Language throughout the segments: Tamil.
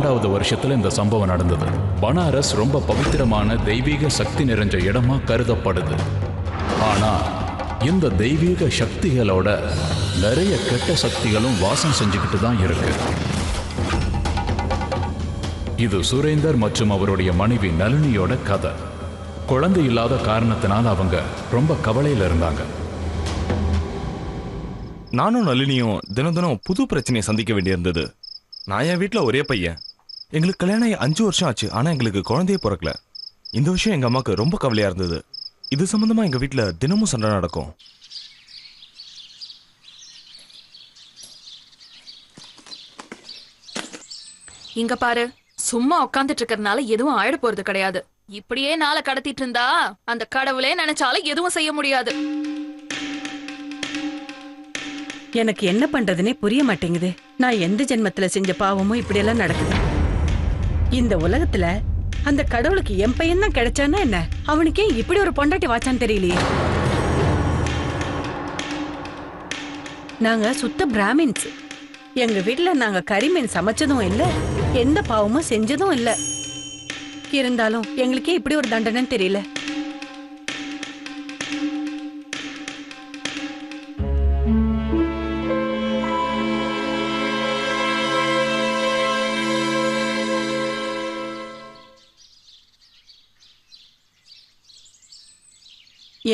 12வது வருஷத்துல இந்த சம்பவம் நடந்தது. பனாரஸ் ரொம்ப பவித்திரமான தெய்வீக சக்தி நிறைஞ்ச இடமா கருதப்படுது. ஆனா இந்த தெய்வீக சக்திகளோட நிறைய கெட்ட சக்திகளும் வாசம் செஞ்சுக்கிட்டு தான் இருக்கு. இது சுரேந்தர் மற்றும் அவருடைய மனைவி நளினியோட கதை. குழந்தை இல்லாத காரணத்தினால அவங்க ரொம்ப கவலையில இருந்தாங்க. நானும் நளினியும் தினம் தினம் புது பிரச்சனையை சந்திக்க வேண்டியிருந்தது. நான் என் வீட்டில் ஒரே பையன். எங்களுக்கு கல்யாணம் 5 வருஷம் ஆச்சு, ஆனால் எங்களுக்கு குழந்தையே பிறக்கல. இந்த விஷயம் எங்கள் அம்மாவுக்கு ரொம்ப கவலையாக இருந்தது. இது சம்பந்தமா எங்கள் வீட்டில் தினமும் சண்டை நடக்கும். இங்க பாரு, சும்மா உட்காந்துட்டு இருக்கிறதுனால எதுவும் ஆயிட போறது கிடையாது. இப்படியே நாளை கடத்திட்டு இருந்தா அந்த கடவுளே நினைச்சாலும் எதுவும் செய்ய முடியாது. எனக்கு என்ன பண்றதுனே புரிய மாட்டேங்குது. நான் எந்த ஜென்மத்துல செஞ்ச பாவமும் இப்படியெல்லாம் நடக்குது. இந்த உலகத்துல அந்த கடவுளுக்கு என் பையன் தான் கிடைச்சானா என்ன? அவனுக்கே இப்படி ஒரு பொண்டாட்டி வாச்சான்னு தெரியலையே. நாங்க சுத்த பிராமின்ஸ். எங்க வீட்டுல நாங்க கறிமீன் சமைச்சதும் இல்ல, எந்த பாவமும் செஞ்சதும் இல்ல. இருந்தாலும் எங்களுக்கே இப்படி ஒரு தண்டனைன்னு தெரியல.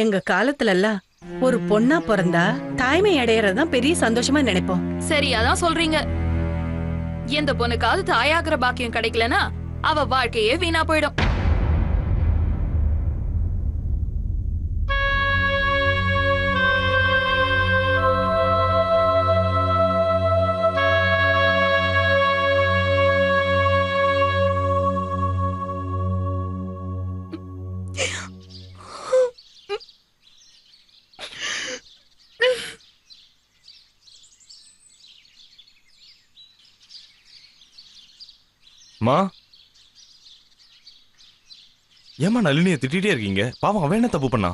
எங்க காலத்துல எல்லாம் ஒரு பொண்ணா பிறந்தா தாய்மை அடையறதுதான் பெரிய சந்தோஷமா நினைப்போம். சரி, அதான் சொல்றீங்க. எந்த பொண்ணுக்காவது தாயாகிற பாக்கியம் கிடைக்கலனா அவ வாழ்க்கையே வீணா போயிடும். மா, ஏமா நளினியை திட்டிகிட்டே இருக்கீங்க? பாவம், அவன் என்ன தப்பு பண்ணா?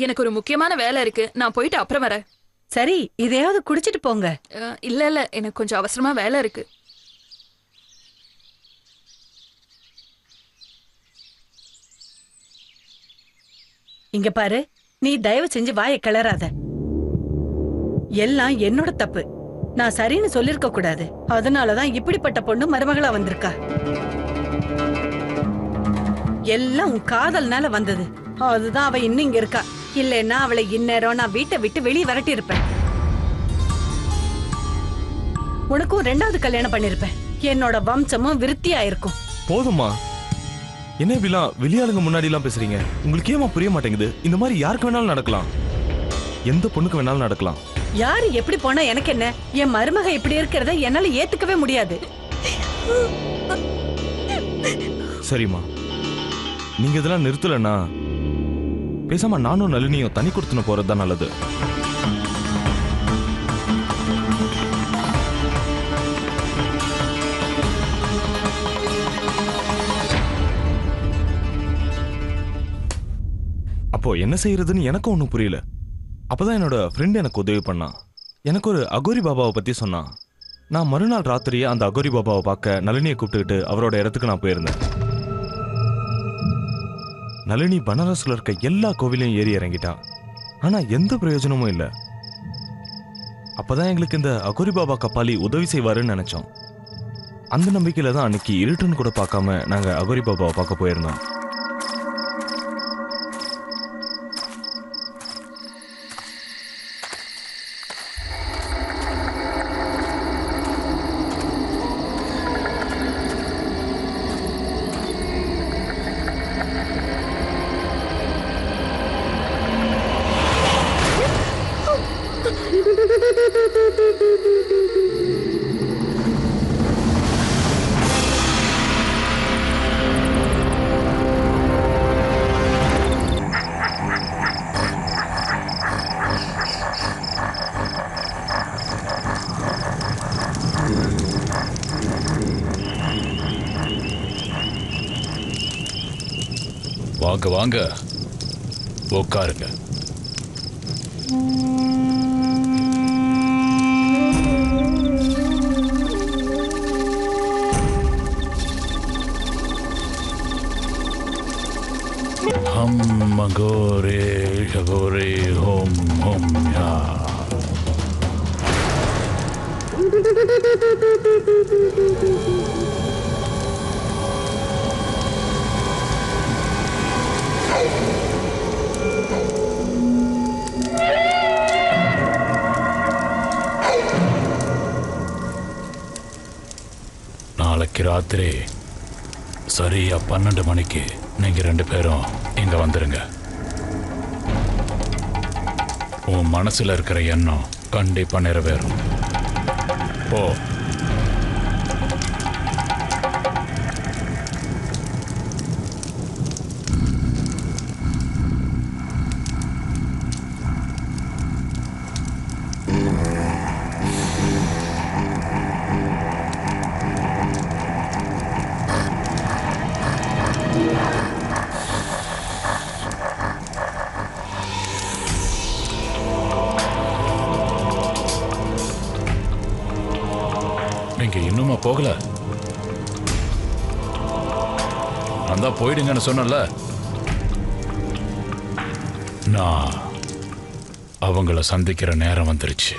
எனக்கு ஒரு முக்கியமான வேலை இருக்கு, நான் போயிட்டு அப்புறம் வரேன். சரி, இதையாவது குடிச்சிட்டு போங்க. இல்ல, எனக்கு கொஞ்சம் அவசரமா வேலை இருக்கு. இங்க பாரு, நீ தயவு செஞ்சு வாயை கிளறாத. எல்லாம் என்னோட தப்பு. நான் சரின்னு சொல்லிருக்க கூடாது. அதனாலதான் இப்படிப்பட்ட பொண்ணு மருமகளா வந்திருக்கா. எல்லாம் உன் காதல்னால வந்தது. அதுதான் அவ இன்னும் இங்க இருக்கா. இல்லைன்னா அவளை இந்நேரம் நான் வீட்டை விட்டு வெளியே விரட்டி இருப்பேன். உனக்கும் 2வது கல்யாணம் பண்ணிருப்பேன். என்னோட வம்சமும் விருத்தியா இருக்கும். போதுமா, என்ன இப்படிலாம் வெளியாளுங்க முன்னாடி எல்லாம் பேசுறீங்க? உங்களுக்கு ஏமா புரிய மாட்டேங்குது? இந்த மாதிரி யாருக்கு வேணாலும் நடக்கலாம், எந்த பொண்ணுக்கு வேணாலும் நடக்கலாம். யாரு எப்படி போனா எனக்கு என்ன? என் மருமக இப்படி இருக்கிறத என்னால ஏத்துக்கவே முடியாது. சரிம்மா, நீங்க இதெல்லாம் நிறுத்தலன்னா பேசாம நானும் நளினியும் தனி கொடுத்துன போறதுதான் நல்லது. அப்போ என்ன செய்யறதுன்னு எனக்கும் ஒன்றும் புரியல. அப்பதான் என்னோட ஃப்ரெண்ட் எனக்கு உதவி பண்ணான். எனக்கு ஒரு அகோரி பாபாவை பத்தி சொன்னான். நான் மறுநாள் ராத்திரியே அந்த அகோரி பாபாவை பார்க்க நளினியை கூப்பிட்டுக்கிட்டு அவரோட இடத்துக்கு நான் போயிருந்தேன். நளினி பனாரஸ்ல இருக்க எல்லா கோவிலையும் ஏறி இறங்கிட்டான். ஆனா எந்த பிரயோஜனமும் இல்லை. அப்பதான் எங்களுக்கு இந்த அகோரி பாபா கப்பாலி உதவி செய்வாருன்னு நினைச்சோம். அந்த நம்பிக்கையில தான் அன்னைக்கு இருட்டுன்னு கூட பார்க்காம நாங்க அகோரி பாபாவை பார்க்க போயிருந்தோம். வாங்க வாங்க, உட்காருங்க. நாளைக்கு ராத்திரி சரியா 12 மணிக்கு நீங்க 2 பேரும் இங்க வந்துருங்க. உன் மனசுல இருக்கிற எண்ணம் கண்டிப்பா நிறைவேறும். போ. நீங்க இன்னுமா போகல? அந்த போயிடுங்கன்னு சொன்னல. நான் அவங்கள சந்திக்கிற நேரம் வந்துருச்சு.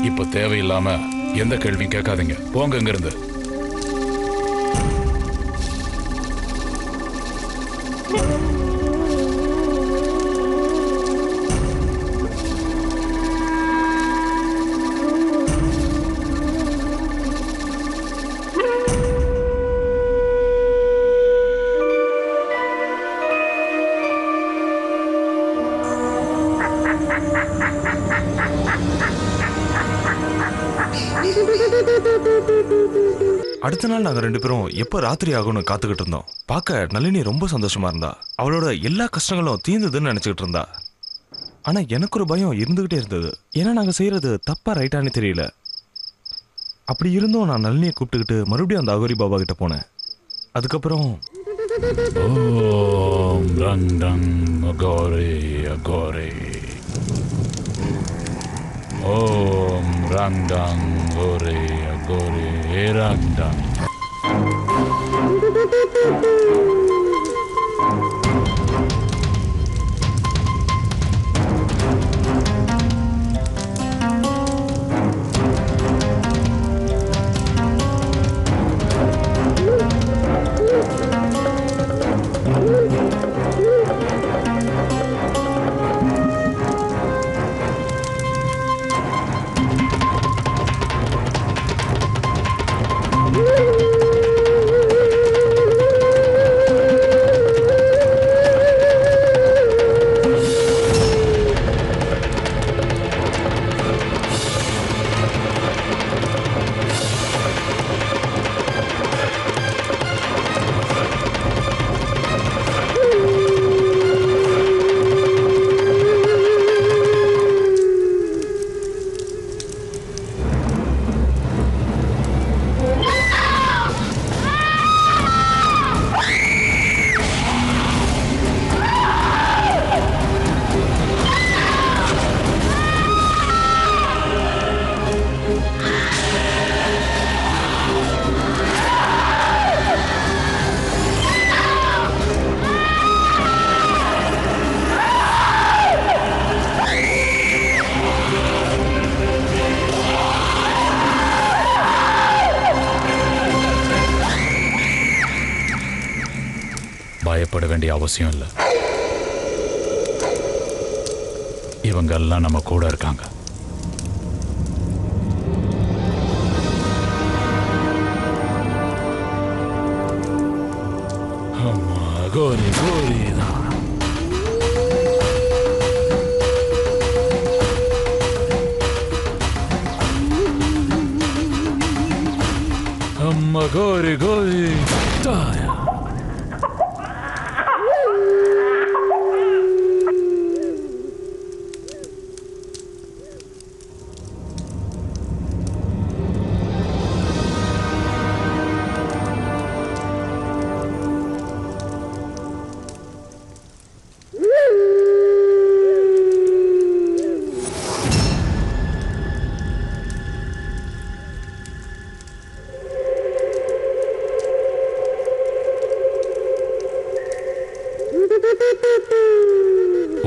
இப்ப தேவையில்லாம எந்த கேள்வியும் கேட்காதீங்க. போங்க இங்க இருந்து. அடுத்த நாள் நாங்க 2 பேரும் எப்ப ராத்திரி ஆகும்னு காத்துக்கிட்டு இருந்தோம். பார்க்க நளினி ரொம்ப சந்தோஷமா இருந்தா. அவளோட எல்லா கஷ்டங்களும் தீர்ந்ததுன்னு நினைச்சுக்கிட்டு இருந்தா. ஆனா எனக்கு ஒரு பயம் இருந்துகிட்டே இருந்தது. ஏன்னா நாங்க செய்யறது தப்பா ரைட்டான்னு தெரியல. அப்படி இருந்தும் நான் நளினியை கூப்பிட்டுக்கிட்டு மறுபடியும் அந்த அகோரி பாபா கிட்ட போனேன். அதுக்கப்புறம் ஓம் ரங் ரங் அகோரி அகோரி, ஓம் ரங் ரங் அகோரி அகோரி ரங் ரங். பயப்பட வேண்டிய அவசியம் இல்லை. இவங்க எல்லாம் நம்ம கூட இருக்காங்க. அம்மா கோரி கோரி தான். அம்மா கோரி கோரி தாயா.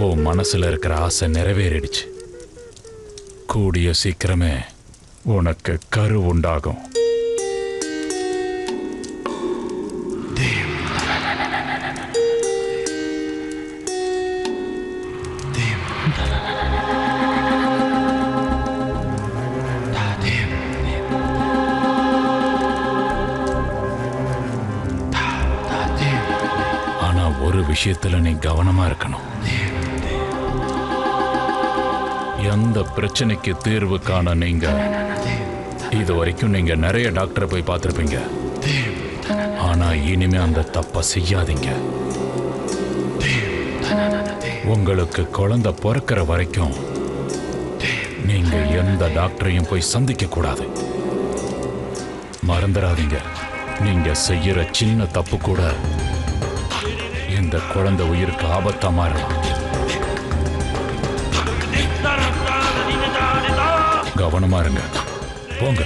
ஓ மனசுல இருக்கிற ஆசை நிறைவேறிடுச்சு. கூடிய சீக்கிரமே உனக்கு கரு உண்டாகும். விஷயத்துல நீ கவனமா இருக்கணும். எந்த பிரச்சனைக்கு தீர்வு காண நீங்க இது வரைக்கும் நீங்க நிறைய டாக்டரை போய் பார்த்திருப்பீங்க. ஆனா இனிமே அந்த தப்பை செய்யாதீங்க. உங்களுக்கு குழந்தை பிறக்கிற வரைக்கும் நீங்க எந்த டாக்டரையும் போய் சந்திக்க கூடாது. மறந்துடாதீங்க, நீங்க செய்யற சின்ன தப்பு கூட இந்த குழந்தை உயிருக்கு ஆபத்தா மாறலாம். கவனமா இருங்க. போங்க.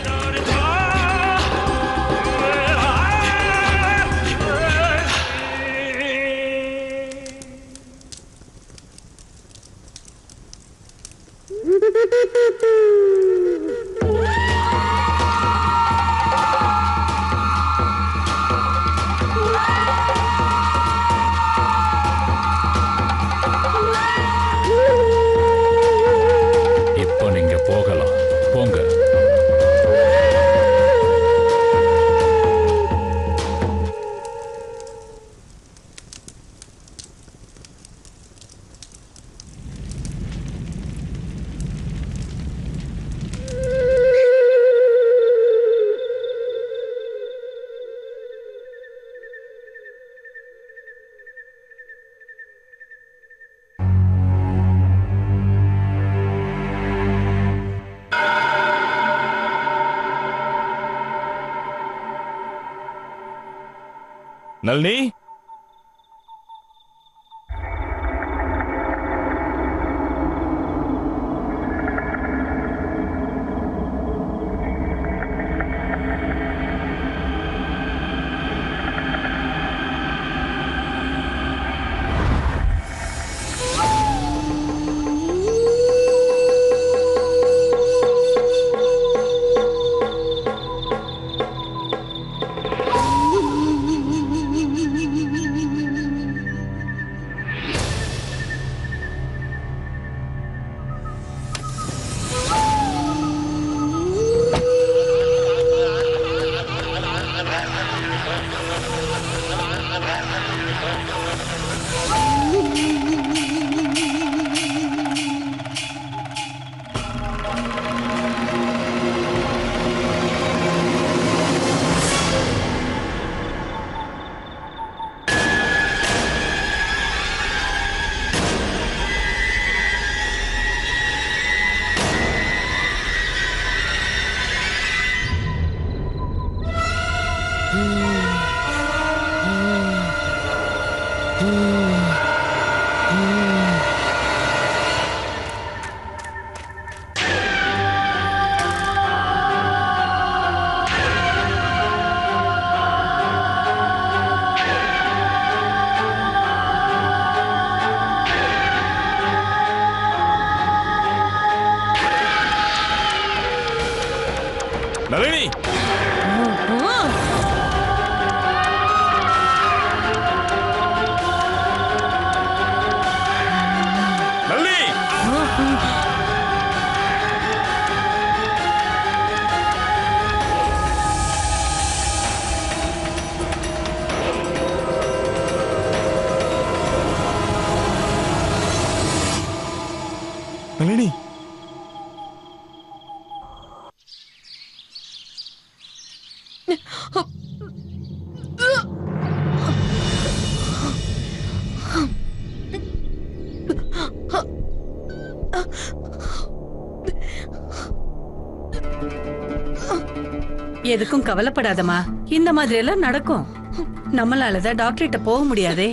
இப்போ நீங்க போகலாம். போங்க. நளினி, நளினி, நளினி, நளினி. எதுக்கும் கவலைப்படாதம்மா. இந்த மாதிரி எல்லாம் நடக்கும். நம்மளாலதான் டாக்டர்கிட்ட போக முடியாதே.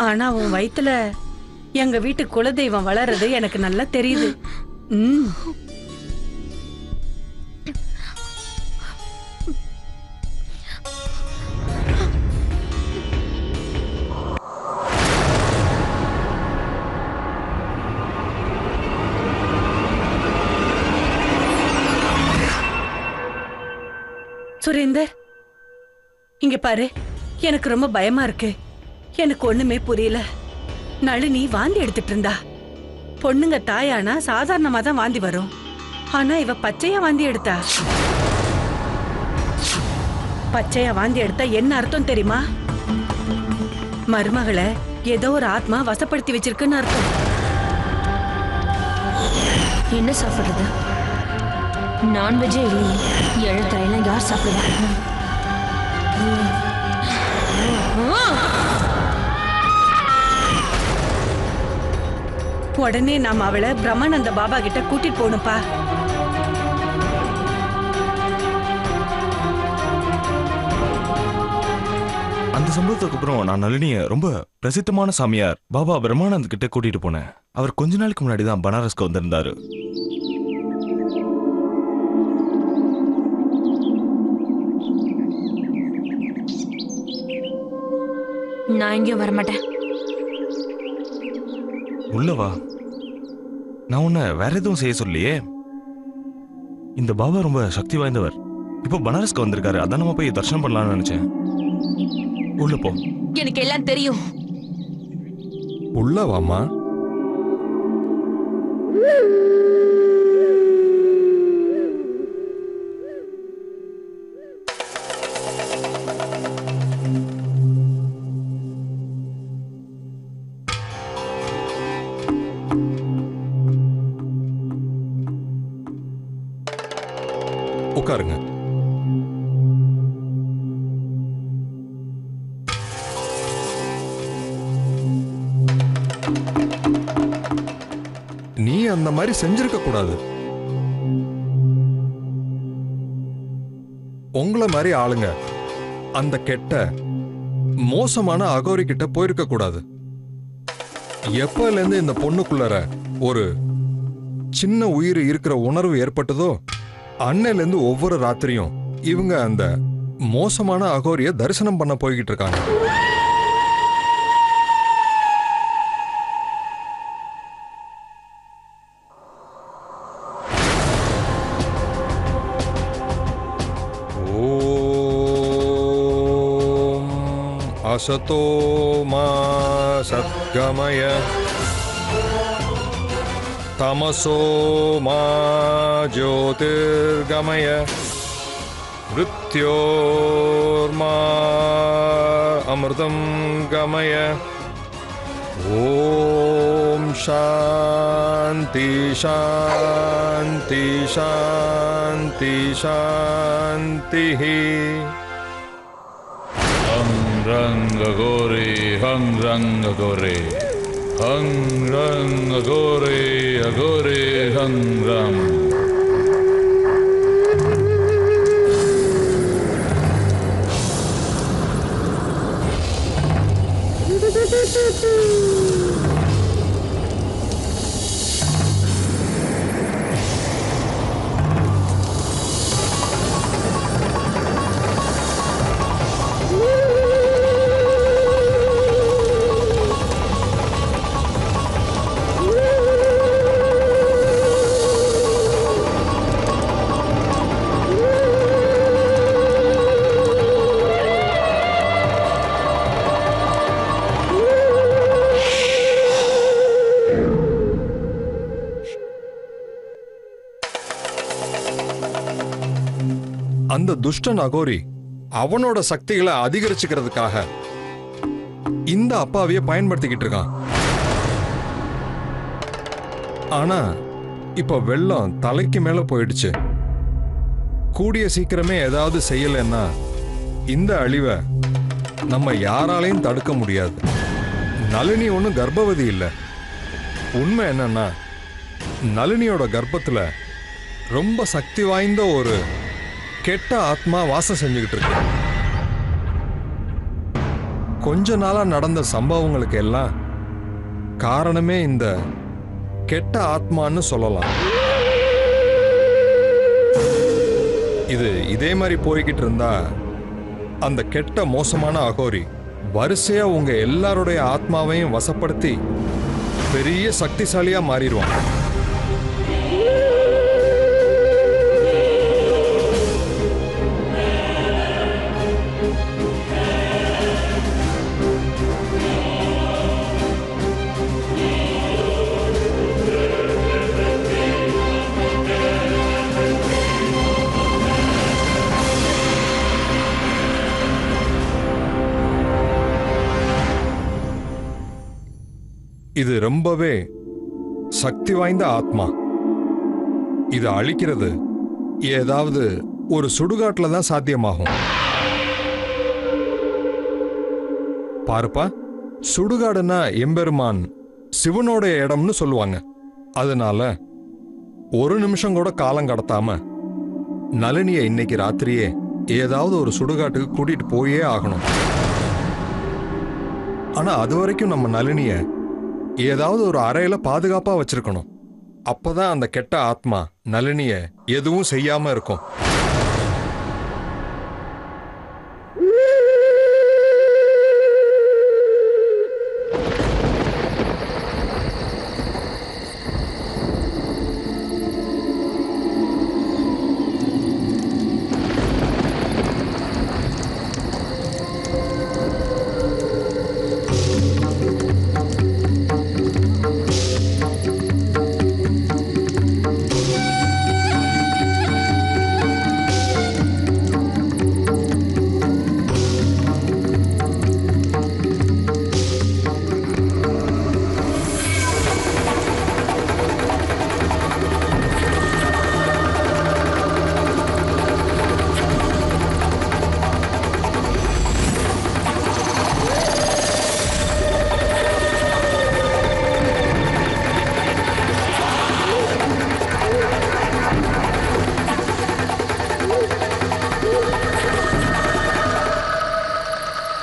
ஆனா உன் வயித்துல எங்க வீட்டு குலதெய்வம் வளர்றது எனக்கு நல்லா தெரியுது. சுரேந்தர், இங்க பாரு, எனக்கு ரொம்ப பயமா இருக்கு. எனக்கு ஒண்ணுமே புரியல. நளினி வாந்தி எடுத்துட்டு இருந்தா. பொண்ணுங்க தாயானா சாதாரணமா தான் வாந்தி வரும். ஆனா இவ பச்சையா வாந்தி எடுத்தா. பச்சையா வாந்தி எடுத்தா என்ன அர்த்தம் தெரியுமா? மருமகளை ஏதோ ஒரு ஆத்மா வசப்படுத்தி வச்சிருக்குன்னு அர்த்தம். என்ன சாப்பிடுறது? நான்வெஜ்ஜே இல்லையே. எழுத்தாயெல்லாம் யார் சாப்பிடுவா? உடனே நாம அவளை பிரம்மானந்த பாபா கிட்ட கூட்டிட்டு போகணும்ப்பா. அந்த சம்பவத்துக்கு அப்புறம் நான் நளினிய ரொம்ப பிரசித்தமான சாமியார் பாபா பிரம்மானந்த் கிட்ட கூட்டிட்டு போனேன். அவர் கொஞ்ச நாளைக்கு முன்னாடி தான் பனாரஸ்க்கு வந்திருந்தாரு. நான் எங்கேயும் வரமாட்டேன். உள்ளவா, நான் உன்னை வேற எதுவும் செய்ய சொல்லியே. இந்த பாபா ரொம்ப சக்தி வாய்ந்தவர். இப்போ பனாரஸ்க்கு வந்திருக்காரு, அதான் நம்ம போய் தரிசனம் பண்ணலாம்னு நினைச்சேன். உள்ள போ. எனக்கு எல்லாம் தெரியும். உள்ளவாமா. உட்காருங்க. நீ அந்த மாதிரி செஞ்சிருக்க கூடாது. உங்களை மாதிரி ஆளுங்க அந்த கெட்ட மோசமான அகோரி கிட்ட போயிருக்க கூடாது. எப்பல இருந்து இந்த பொண்ணுக்குள்ளற ஒரு சின்ன உயிர் இருக்கிற உணர்வு ஏற்பட்டதோ அன்னையில இருந்து ஒவ்வொரு ராத்திரியும் இவங்க அந்த மோசமான அகோரிய தரிசனம் பண்ண போய்கிட்டு இருக்காங்க. ஓம் அசதோ மா சத்கமய தமசோ மா ஜோதிர்கமய மிருத்யோர்மா அமிர்தம் கமய. ஓம் சாந்தி சாந்தி சாந்தி சாந்தி. ஹங் ரங்க கோரே ஹங் ரங்க கோரே ஹங் ரங்க கோரே அகோரே ஹங் ராம். அந்த துஷ்டன் அகோரி அவனோட சக்திகளை அதிகரிச்சுக்கிறதுக்காக இந்த அப்பாவிய பயன்படுத்திக்கிட்டு இருக்கான். ஆனா இப்ப வெள்ளம் தலைக்கு மேல போயிடுச்சு. கூடிய சீக்கிரமே ஏதாவது செய்யலன்னா இந்த அழிவை நம்ம யாராலையும் தடுக்க முடியாது. நளினி ஒன்றும் கர்ப்பவதி இல்லை. உண்மை என்னன்னா நளினியோட கர்ப்பத்துல ரொம்ப சக்தி வாய்ந்த ஒரு கெட்ட ஆத்மா வாசம் செஞ்சுக்கிட்டு இருக்கு. கொஞ்ச நாளா நடந்த சம்பவங்களுக்கு எல்லாம் காரணமே இந்த கெட்ட ஆத்மான்னு சொல்லலாம். இது இதே மாதிரி போய்கிட்டு இருந்தா அந்த கெட்ட மோசமான அகோரி வரிசையா உங்க எல்லாருடைய ஆத்மாவையும் வசப்படுத்தி பெரிய சக்திசாலியா மாறிடுவான். இது ரொம்பவே சக்தி வாய்ந்த ஆத்மா. இது அழிக்கிறது ஏதாவது ஒரு சுடுகாட்டுல தான் சாத்தியமாகும். பாருப்பா, சுடுகாடுனா எம்பெருமான் சிவனோட இடம்னு சொல்லுவாங்க. அதனால ஒரு நிமிஷம் கூட காலம் கடத்தாம நளினியை இன்னைக்கு ராத்திரியே ஏதாவது ஒரு சுடுகாட்டுக்கு கூட்டிட்டு போயே ஆகணும். ஆனா அது வரைக்கும் நம்ம நளினிய ஏதாவது ஒரு அறையில பாதுகாப்பா வச்சிருக்கணும். அப்பதான் அந்த கெட்ட ஆத்மா நளினிய எதுவும் செய்யாம இருக்கும்.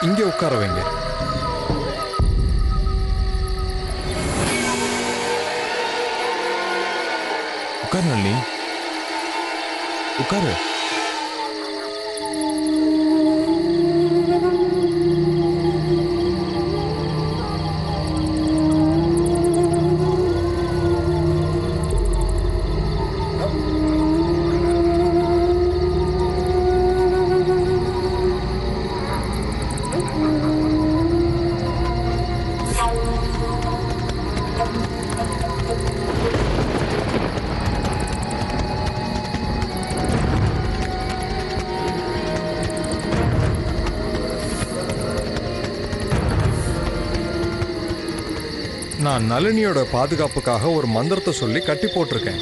இங்கே உட்கார வைங்க. உட்காரு நளினி, உட்காரு. நான் நளினியோட பாதுகாப்புக்காக ஒரு மந்திரத்தை சொல்லி கட்டி போட்டிருக்கேன்.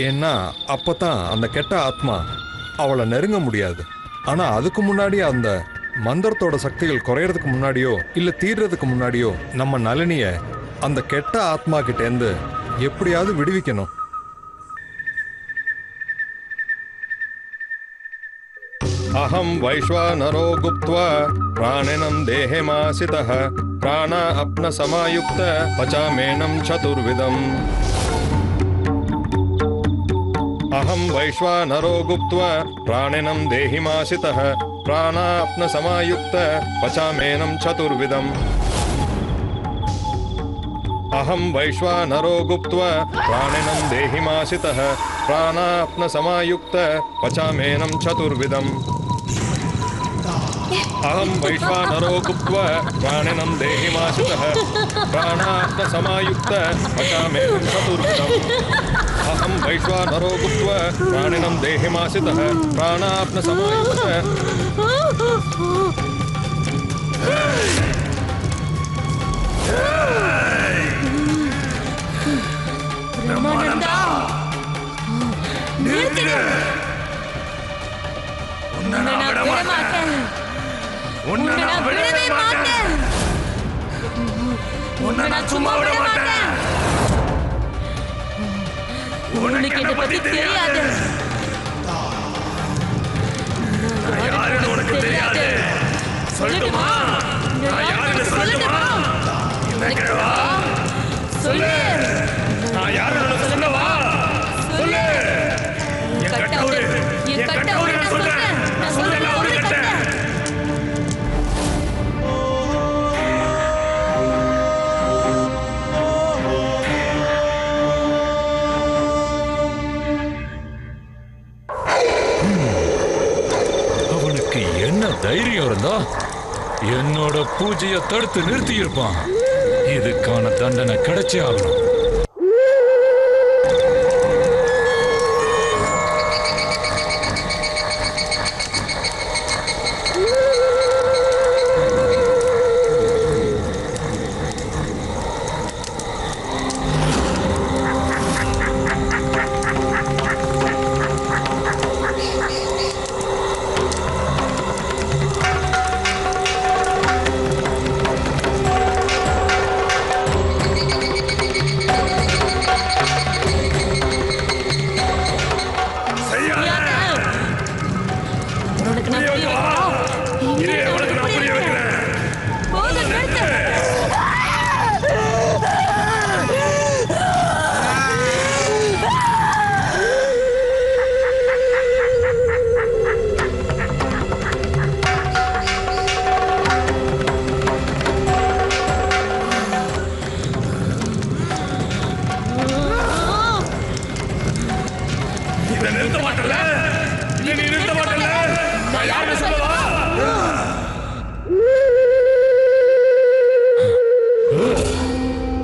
ஏன்னா அப்பதான் அந்த கெட்ட ஆத்மா அவளை நெருங்க முடியாது. ஆனா அதுக்கு முன்னாடி அந்த மந்திரத்தோட சக்திகள் குறையறதுக்கு முன்னாடியோ இல்ல தீர்றதுக்கு முன்னாடியோ நம்ம நளினிய அந்த கெட்ட ஆத்மா கிட்ட இருந்து எப்படியாவது விடுவிக்கணும். அகம் வைஸ்வானரோ குப்த்வா பிராணினம் தேஹமாசிதः प्राणा अपना समायुक्त पचामेनं चतुर्विधम् अहं वैश्वानरो गुप्त्वा प्राणिनं देहिमासितः प्राणा अपना समायुक्त पचामेनं चतुर्विधम् अहं वैश्वानरो गुप्त्वा प्राणिनं देहिमासितः प्राणा अपना समायुक्त पचामेनं चतुर्विधम् अहं वैश्वानरो गुप्त्वा प्राणिनं देहिमासितः प्राणात्म समायुक्त पचामेनं चतुर्विधम् अहं वैश्वानरो गुप्त्वा प्राणिनं देहिमासितः प्राणात्म समायुक्त பிரம்மானந்தா, நிறுத்திடு. உன்னை நான் விட மாட்டேன். உன்னை நான் விடவே மாட்டேன். உன்னை நான் சும்மா விட மாட்டேன். உனக்கு இதை பத்தி தெரியாது. யாருன்னு உனக்கு தெரியாது. சொல்லட்டுமா? சொல்லட்டுமா? சொல்லு. நான் யாருன்னு சொல்லவா? சொல்லு. என் கட்டவுரு, என் கட்டவுரு நான் சொல்றேன். நான் சொல்றேன் ஒரு கட்ட. அவனுக்கு என்ன தைரியம் இருந்தா என்னோட பூஜையை தடுத்து நிறுத்தி இருப்பான். இதுக்கான தண்டனை கிடைச்சே ஆகணும். உனக்கு நான் புரிய வைக்கிறேன். போதும், நிறுத்து. இதை நிறுத்த மாட்டல, நீ நிறுத்த மாட்டல, நான் யாருன்னு சொல்லவா?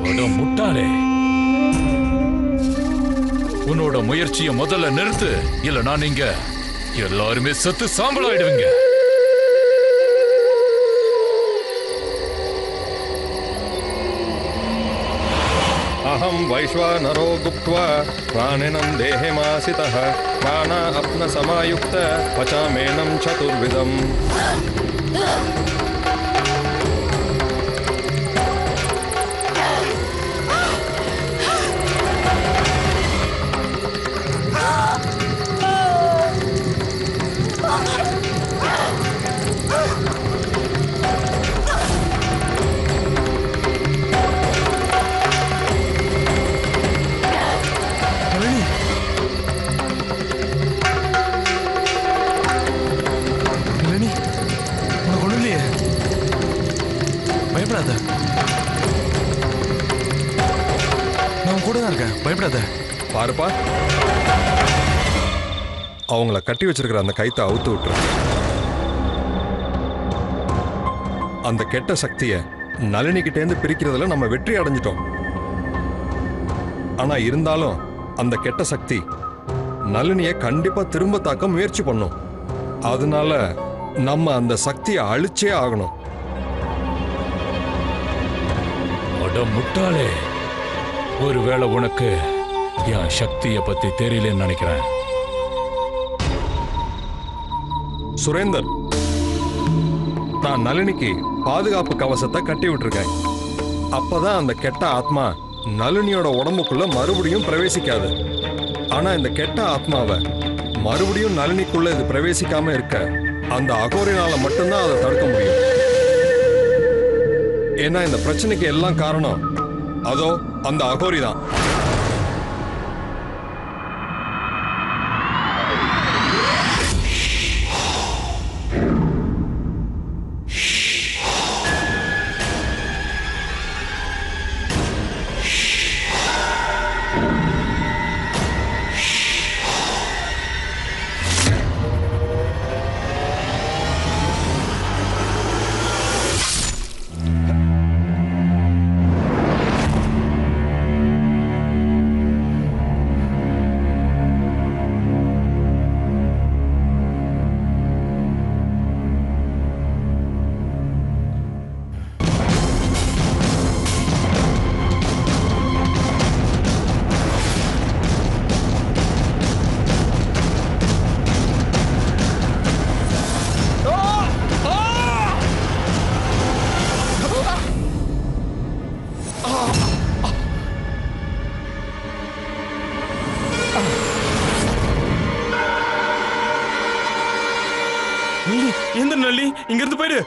அட முட்டாளே, உன்னோட முயற்சியை முதல்ல நிறுத்து, இல்ல நீங்க எல்லாருமே செத்து சாம்பலாயிடுவீங்க. अहं वैश्वानरो गुप्त्वा प्राणिनं देहमासितः प्राणा अपनसमायुक्त पचामेनं चतुर्विधम् நளினி, உனக்கு ஒண்ணும் இல்லையே? பயப்படாத, நான் கூட தான் இருக்கேன், பயப்படாத. பாருப்பா, அவங்கள கட்டி வச்சிருக்கிற அந்த கைத்தை அவுத்து விட்டுரு. அந்த கெட்ட சக்தியை நளினிக்கிட்டேந்து பிரிக்கிறதுல நம்ம வெற்றி அடைஞ்சிட்டோம். ஆனா இருந்தாலும் அந்த கெட்ட சக்தி நளினியை கண்டிப்பா திரும்ப தாக்க முயற்சி பண்ணும். அதனால நம்ம அந்த சக்தியை அழிச்சே ஆகணும். அட முட்டாளே, ஒருவேளை உனக்கு என் சக்தியை பத்தி தெரியலன்னு நினைக்கிறேன். சுரேந்தர், நான் நளினிக்கு பாதுகாப்பு கவசத்தை கட்டி விட்டுருக்கேன். அப்பதான் அந்த கெட்ட ஆத்மா நளினியோட உடம்புக்குள்ள மறுபடியும் பிரவேசிக்காது. ஆனா இந்த கெட்ட ஆத்மாவை மறுபடியும் நளினிக்குள்ள இது பிரவேசிக்காம இருக்க அந்த அகோரினால மட்டும்தான் அதை தடுக்க முடியும். ஏன்னா இந்த பிரச்சனைக்கு எல்லாம் காரணம் அதோ அந்த அகோரி தான். எந்த நளினி, இங்க இருந்து போயிடு.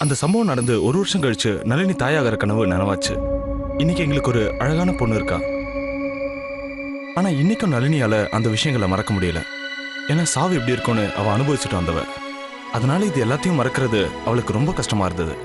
அந்த சம்பவம் நடந்து 1 வருஷம் கழிச்சு நளினி தாயாகிற கனவு நனவாச்சு. இன்னைக்கு எங்களுக்கு ஒரு அழகான பொண்ணு இருக்கா. ஆனா இன்னைக்கும் நளினியால அந்த விஷயங்களை மறக்க முடியல. ஏன்னா சாவு எப்படி இருக்கும்னு அவ அனுபவிச்சுட்டு வந்தவ. அதனால இது எல்லாத்தையும் மறக்கிறது அவளுக்கு ரொம்ப கஷ்டமா இருந்தது.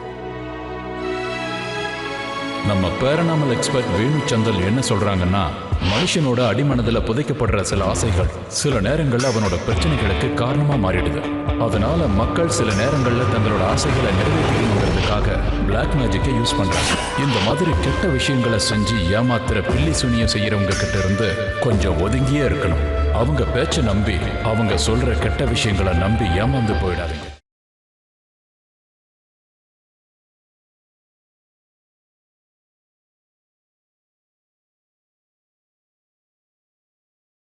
நம்ம பேரனாமல் எக்ஸ்பர்ட் வேணு சந்தல் என்ன சொல்றாங்கன்னா, மனுஷனோட அடிமனதில் புதைக்கப்படுற சில ஆசைகள் சில நேரங்கள்ல அவனோட பிரச்சனைகளுக்கு காரணமா மாறிடுது. அதனால மக்கள் சில நேரங்கள்ல தங்களோட ஆசைகளை நிறைவேற்றணுங்கிறதுக்காக பிளாக் மேஜிக்கை யூஸ் பண்றாங்க. இந்த மாதிரி கெட்ட விஷயங்களை செஞ்சு ஏமாத்துற பில்லி சுனியம் செய்யறவங்க கிட்ட இருந்து கொஞ்சம் ஒதுங்கியே இருக்கணும். அவங்க பேச்சை நம்பி அவங்க சொல்ற கெட்ட விஷயங்களை நம்பி ஏமாந்து போயிடாதீங்க.